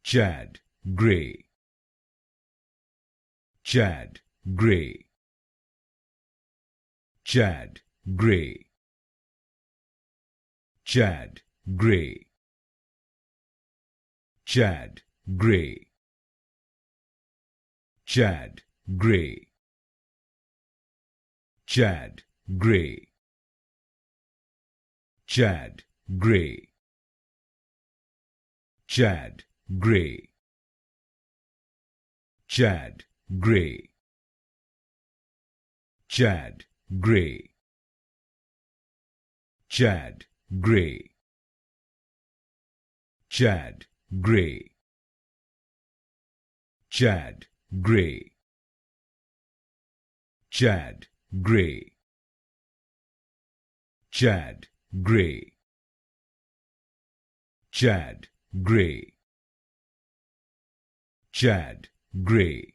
Jad gray, Jad gray, Jad gray, Jad gray, Jad gray, Jad gray, Jad gray, Jad gray, Jad gray, Jad gray, Jad gray, Jad gray, Jad gray, Jad gray, Jad gray, Jad gray, Jad gray, Jad gray,